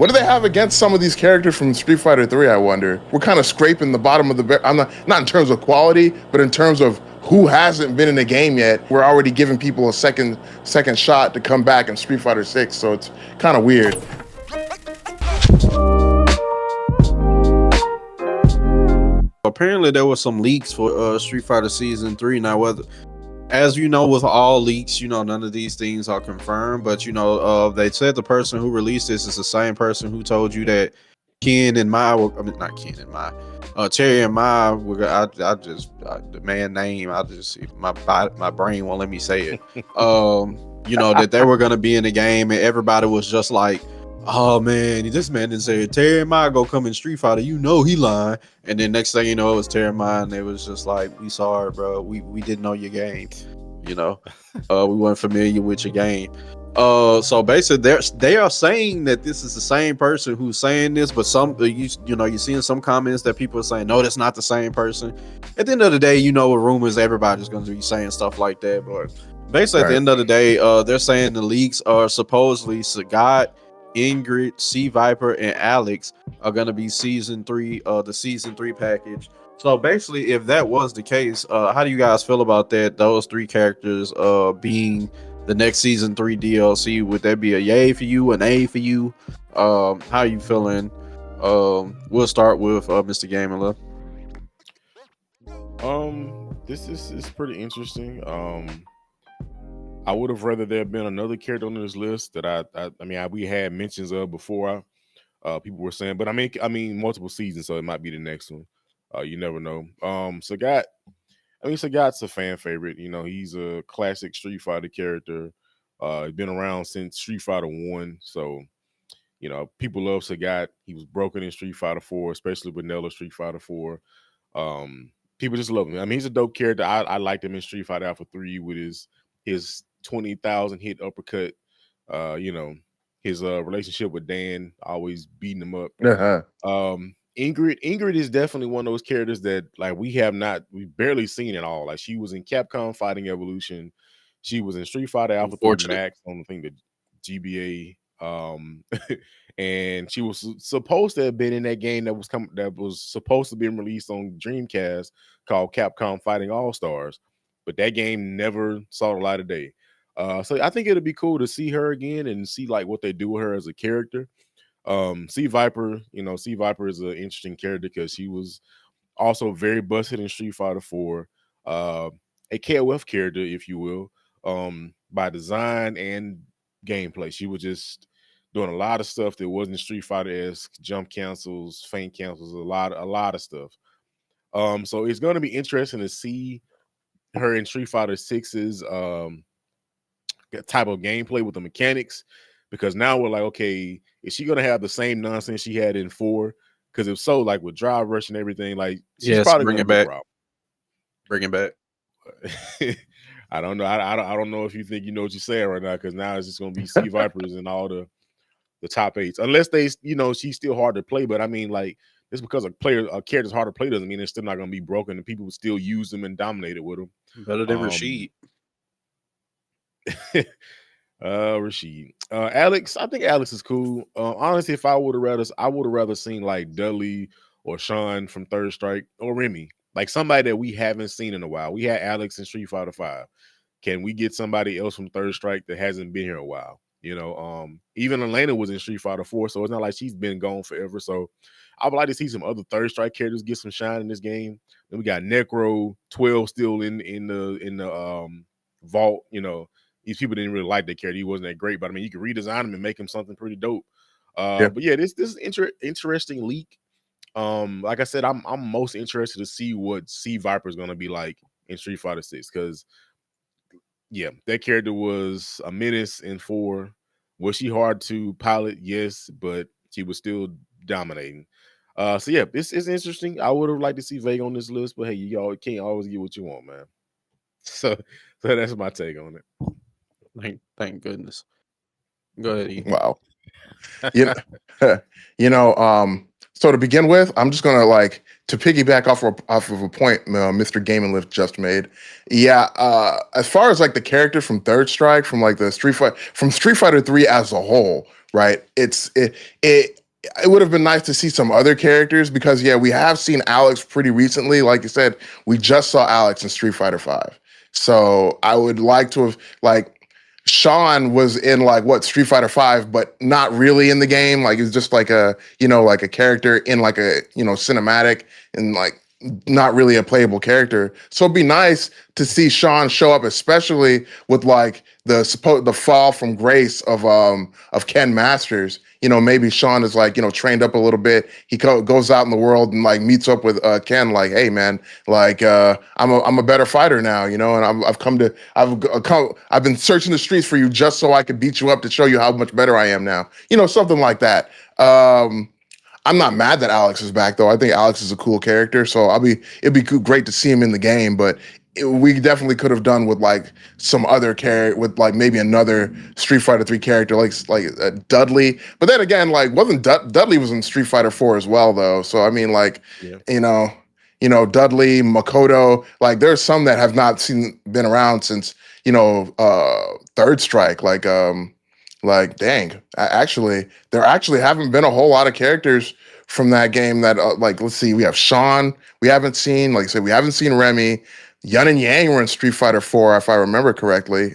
What do they have against some of these characters from Street Fighter 3, I wonder? We're kind of scraping the bottom of the I'm not in terms of quality, but in terms of who hasn't been in the game yet. We're already giving people a second shot to come back in Street Fighter 6, so it's kind of weird. Apparently there were some leaks for Street Fighter Season 3. Now, whether, as you know, with all leaks, none of these things are confirmed, but they said the person who released this is the same person who told you that Ken and Mai not Ken and Mai, Terry and Mai the man name, my brain won't let me say it. That they were going to be in the game, and everybody was just like, oh man, this man didn't say Terry and Mai go come in Street Fighter, he lying. And then next thing you know, it was Terry and Mai, and it was just like, we sorry, bro, we didn't know your game, we weren't familiar with your game. So basically they are saying that this is the same person who's saying this, but you're seeing some comments that people are saying, no, that's not the same person. At the end of the day, with rumors, everybody's going to be saying stuff like that, but basically, right, at the end of the day, they're saying the leaks are supposedly Sagat, Ingrid, C Viper, and Alex are going to be season 3, the season 3 package. So basically, if that was the case, how do you guys feel about that? Those 3 characters being the next season 3 DLC, would that be a yay for you, an A for you? How are you feeling? We'll start with Mr. Gamer. This is pretty interesting. I would have rather there have been another character on this list that we had mentions of before. People were saying, but I mean multiple seasons, so it might be the next one. You never know. Sagat Sagat's a fan favorite. He's a classic Street Fighter character. He's been around since Street Fighter 1, so people love Sagat. He was broken in Street Fighter 4, especially vanilla Street Fighter 4. People just love him. I mean, he's a dope character. I liked him in Street Fighter Alpha 3 with his 20,000 hit uppercut. His relationship with Dan, always beating him up. Ingrid is definitely one of those characters that we've barely seen at all. Like, she was in Capcom Fighting Evolution, she was in Street Fighter Alpha 3 Max on the GBA, and she was supposed to have been in that game that was supposed to be released on Dreamcast called Capcom Fighting All Stars, but that game never saw the light of day. So I think it'll be cool to see her again and see what they do with her as a character. C Viper is an interesting character because she was also very busted in Street Fighter 4, a KOF character, if you will, by design and gameplay. She was just doing a lot of stuff that wasn't Street Fighter-esque, jump cancels, feint cancels, a lot of stuff. So it's going to be interesting to see her in Street Fighter 6's type of gameplay with the mechanics, because now we're like, okay, is she gonna have the same nonsense she had in 4? Because if so, with drive rush and everything, she's probably bring it back. Bring it back. I don't know. I don't know if you think you know what you're saying right now, because now it's just gonna be C Vipers and all the top 8s, unless they, she's still hard to play. But I mean, just because a character's hard to play doesn't mean they're still not gonna be broken and people will still use them and dominate it with them. Better than Rashid. Rashid. Alex, I think Alex is cool. Honestly, if I would have rather seen Dudley or Sean from Third Strike, or Remy, somebody that we haven't seen in a while. We had Alex in Street Fighter 5. Can we get somebody else from Third Strike that hasn't been here a while? Even Elena was in Street Fighter 4, so it's not like she's been gone forever. So I would like to see some other Third Strike characters get some shine in this game. Then we got Necro 12 still in the vault. These people didn't really like that character. He wasn't that great, but I mean, you can redesign him and make him something pretty dope. But yeah, this is interesting leak. Like I said, I'm most interested to see what C Viper is going to be like in Street Fighter 6, because that character was a menace in 4. Was she hard to pilot? Yes, but she was still dominating. So yeah, this is interesting. I would have liked to see Vega on this list, but hey, y'all can't always get what you want, man. So that's my take on it. Thank goodness. Go ahead, E. Wow. So to begin with, I'm just gonna to piggyback off of a point Mr. Game and Lift just made. As far as the character from Third Strike, from Street Fighter 3 as a whole, right? It would have been nice to see some other characters because yeah, we have seen Alex pretty recently. Like you said, we just saw Alex in Street Fighter Five. So I would like to have like Sean was in like what Street Fighter Five, but not really in the game. Like it's just like a like a character in like a cinematic and like not really a playable character. So it'd be nice to see Sean show up, especially with like the fall from grace of Ken Masters. Maybe Sean is like trained up a little bit. He goes out in the world and like meets up with Ken. Like, hey man, like I'm a better fighter now. And I've been searching the streets for you just so I could beat you up to show you how much better I am now. Something like that. I'm not mad that Alex is back though. I think Alex is a cool character, so it'd be great to see him in the game. But we definitely could have done with like some other character, with like maybe another Street Fighter 3 character, like Dudley. But then again, like wasn't Dudley was in Street Fighter 4 as well though. So I mean, like Yeah. Dudley, Makoto. Like there's some that have not been around since Third Strike. Like, dang, actually, there actually haven't been a whole lot of characters from that game that, like, let's see, we have Sean, we haven't seen, like I said, we haven't seen Remy. Yun and Yang were in Street Fighter 4, if I remember correctly.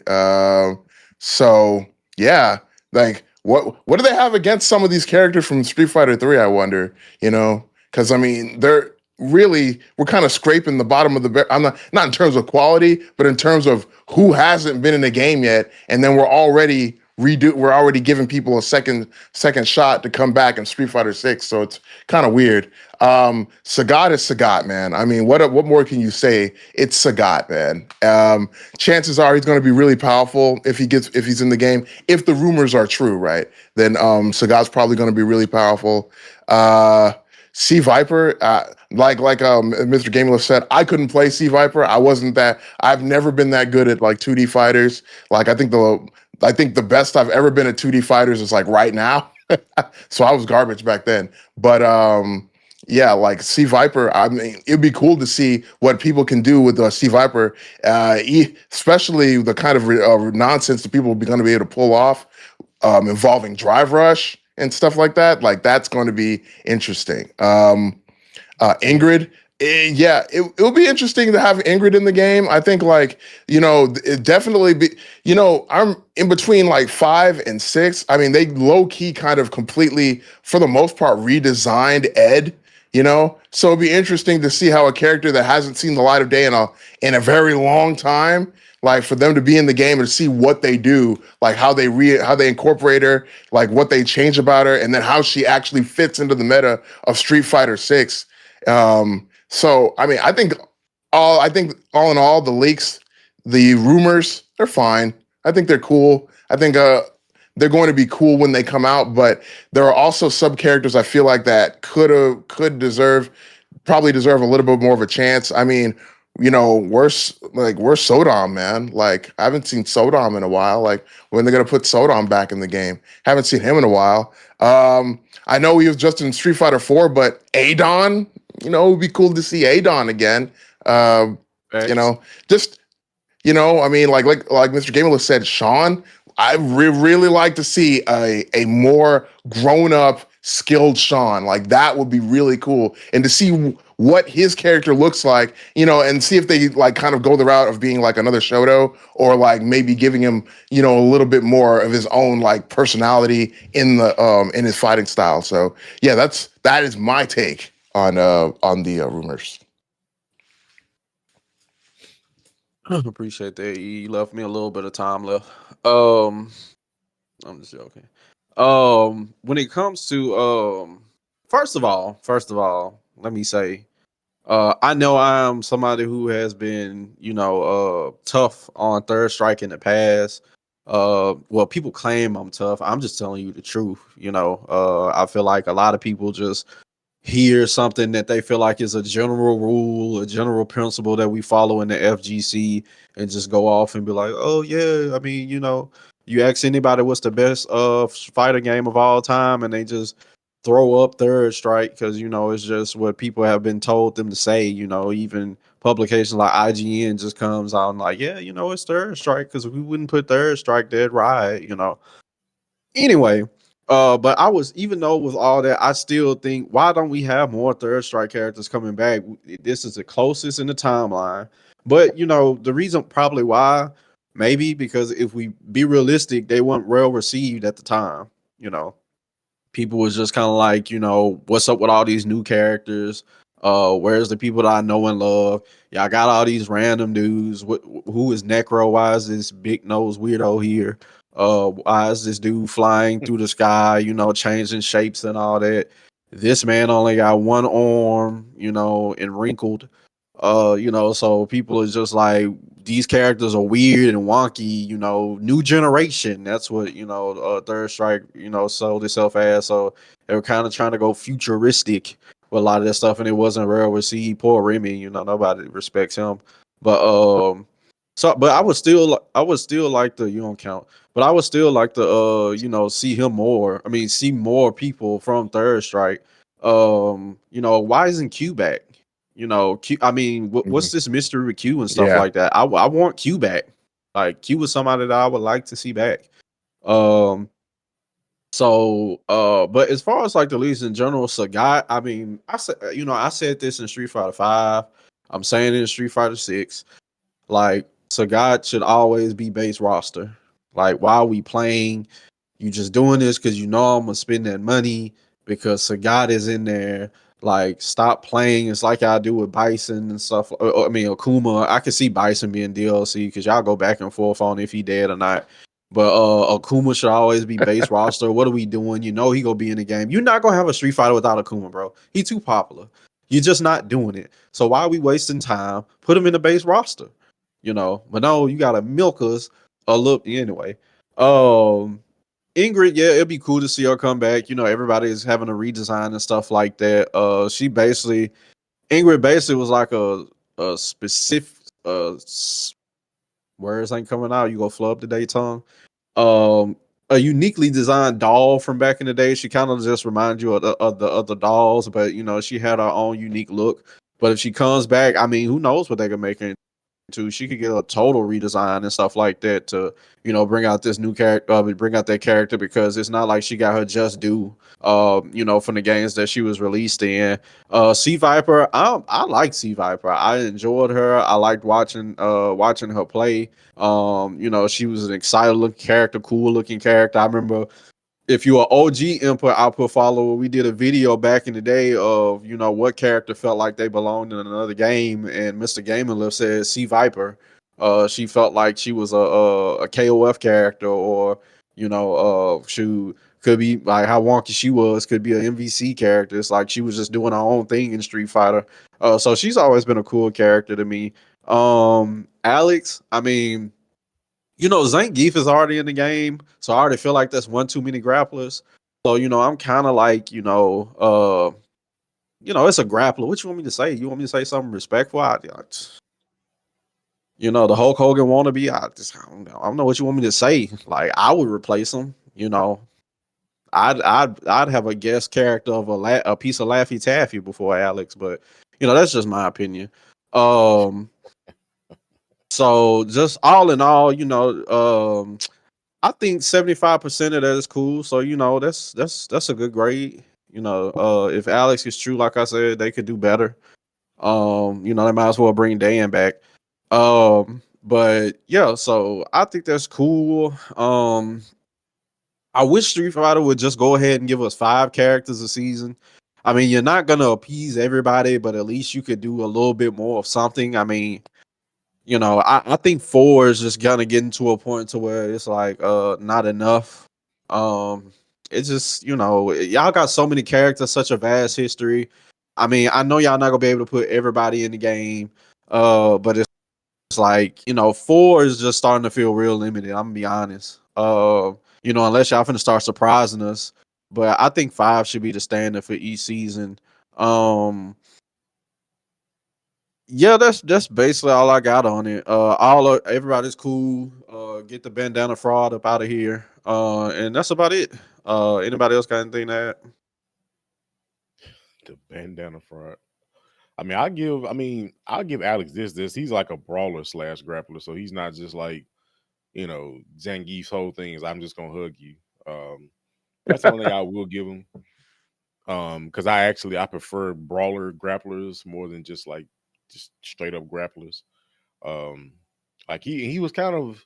So, yeah, like, what do they have against some of these characters from Street Fighter 3, I wonder, Because, I mean, we're kind of scraping the bottom of the barrel. I'm not in terms of quality, but in terms of who hasn't been in a game yet, and then we're already giving people a second shot to come back in Street Fighter 6, so it's kind of weird. Sagat is Sagat, man. I mean, what more can you say? It's Sagat, man. Chances are he's going to be really powerful if he's in the game. If the rumors are true, right? Then Sagat's probably going to be really powerful. C Viper, like Mr. Gameless said, I couldn't play C Viper. I've never been that good at like 2D fighters. Like I think the best I've ever been at 2D fighters is like right now. So I was garbage back then. But yeah, like C Viper, I mean, it'd be cool to see what people can do with C Viper, especially the kind of nonsense that people are going to be able to pull off involving Drive Rush and stuff like that. Like that's going to be interesting. Ingrid, yeah, it will be interesting to have Ingrid in the game. I think like, it definitely be, I'm in between like 5 and 6. I mean, they low key kind of completely, for the most part, redesigned Ed, so it'd be interesting to see how a character that hasn't seen the light of day in a very long time, like for them to be in the game and see what they do, like how they incorporate her, like what they change about her, and then how she actually fits into the meta of Street Fighter 6. So I mean, I think all in all, the leaks, the rumors, they're fine. I think they're cool. I think they're going to be cool when they come out, but there are also sub characters I feel like that probably deserve a little bit more of a chance. I mean, where's Sodom, man? Like I haven't seen Sodom in a while. Like when they're gonna put Sodom back in the game? Haven't seen him in a while. I know he was just in Street Fighter 4, but Adon, it would be cool to see Adon again. Just I mean, like Mr. Gameless said, Sean, I really like to see a more grown up, skilled Sean. Like that would be really cool, and to see what his character looks like, and see if they like kind of go the route of being like another Shoto, or like maybe giving him, a little bit more of his own like personality in his fighting style. So yeah, that is my take on the rumors. Appreciate that. You left me a little bit of time left. I'm just joking. When it comes to first of all, let me say, I know I am somebody who has been, tough on Third Strike in the past. Well, people claim I'm tough. I'm just telling you the truth. I feel like a lot of people just hear something that they feel like is a general rule, a general principle that we follow in the FGC, and just go off and be like, oh yeah, I mean, you ask anybody what's the best fighter game of all time, and they just throw up Third Strike because it's just what people have been told them to say. Even publications like IGN just comes out and like, yeah, it's Third Strike because we wouldn't put Third Strike dead right. Anyway, But I was, even though with all that, I still think, why don't we have more third strike characters coming back? This is the closest in the timeline. But you know, the reason probably why, maybe because if we be realistic, they weren't well received at the time. You know, people was just kind of like, you know, what's up with all these new characters? Where's the people that I know and love? Yeah, I got all these random dudes. Who is Necro? Why is this big nose weirdo here? Why is this dude flying through the sky? You know, changing shapes and all that. This man only got one arm, you know, and wrinkled. You know, so people are just like, these characters are weird and wonky, you know, new generation. That's what, you know, Third Strike, you know, sold itself as. So they were kind of trying to go futuristic with a lot of that stuff, and it wasn't real received. Poor Remy, you know, nobody respects him. But but I would still like the, you don't count, but I would still like to you know, see him more. I mean, see more people from Third Strike. You know, why isn't Q back? You know, Q, I mean, Mhm. what's this mystery with Q and stuff Yeah. like that? I want Q back. Like, Q was somebody that I would like to see back. Um, but as far as like the leads in general, Sagat, I mean, I said, you know, I said this in Street Fighter 5. I'm saying it in Street Fighter 6. Like, Sagat should always be base roster. Like, why are we playing? You just doing this because you know I'm gonna spend that money because Sagat is in there. Like, stop playing. It's like I do with Bison and stuff. I mean, Akuma. I could see Bison being DLC because y'all go back and forth on if he dead or not. But Akuma should always be base roster. What are we doing? You know he gonna be in the game. You're not gonna have a Street Fighter without Akuma, bro. He too popular. You're just not doing it. So why are we wasting time? Put him in the base roster. You know, but no, you gotta milk us a little anyway. Um Ingrid, yeah, it'd be cool to see her come back. You know, everybody is having a redesign and stuff like that. She basically, Ingrid basically was like a specific words ain't coming out. You go flub today, tongue. Um, a uniquely designed doll from back in the day. She kind of just reminds you of the other dolls, but you know, she had her own unique look. But if she comes back, I mean, who knows what they can make her into? She could get a total redesign and stuff like that to, you know, bring out this new character, bring out that character, because it's not like she got her just due, you know, from the games that she was released in. C Viper, I like C Viper. I enjoyed her. I liked watching her play. You know, she was an excited looking character, cool looking character. I remember, if you are OG input output follower, we did a video back in the day of, you know, what character felt like they belonged in another game, and Mr. Gaming Lift said C Viper. She felt like she was a KOF character, or you know, she could be like how wonky she was, could be an MVC character. It's like she was just doing her own thing in Street Fighter. So she's always been a cool character to me. Alex, I mean, you know, Zangief is already in the game, so I already feel like that's one too many grapplers. So, you know, I'm kind of like, you know, it's a grappler. What you want me to say? You want me to say something respectful? You know, the Hulk Hogan wannabe. I don't know. I don't know what you want me to say. Like, I would replace him. You know, I'd have a guest character of a piece of Laffy Taffy before Alex, but you know, that's just my opinion. Um, so just all in all, you know, I think 75% of that is cool. So, you know, that's a good grade. You know, if Alex is true, like I said, they could do better. You know, they might as well bring Dan back. But yeah, so I think that's cool. I wish Street Fighter would just go ahead and give us 5 characters a season. I mean, you're not gonna appease everybody, but at least you could do a little bit more of something. I mean, you know, I think 4 is just gonna get into a point to where it's like not enough. Um it's just, you know, y'all got so many characters, such a vast history. I mean, I know y'all not gonna be able to put everybody in the game, but it's like, you know, 4 is just starting to feel real limited. I'm gonna be honest. You know, unless y'all finna start surprising us. But I think 5 should be the standard for each season. Um yeah, that's basically all I got on it. Everybody's cool. Get the bandana fraud up out of here. And that's about it. Anybody else got anything to add? The bandana front. I'll give Alex this. He's like a brawler slash grappler, so he's not just like, Zangief's whole thing is I'm just gonna hug you. Um, That's the only thing I will give him. Because I prefer brawler grapplers more than just straight up grapplers. Um, like he was kind of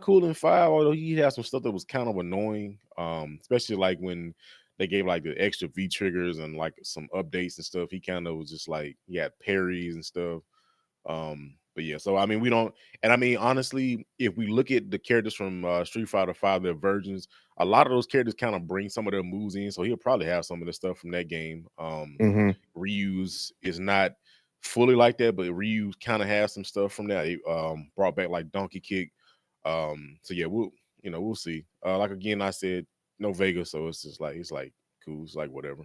cool in 5, although he had some stuff that was kind of annoying. Especially like when they gave like the extra V triggers and like some updates and stuff. He kind of was just like he had parries and stuff. But yeah, so I mean, we don't, and I mean, honestly, if we look at the characters from Street Fighter Five, their versions, a lot of those characters kind of bring some of their moves in, so he'll probably have some of the stuff from that game. Hmm. Ryu's is not fully like that, but Ryu kind of has some stuff from that. He, brought back like Donkey Kick. So yeah, we'll see. Like again, I said no Vega, so it's just like it's like cool, it's like whatever.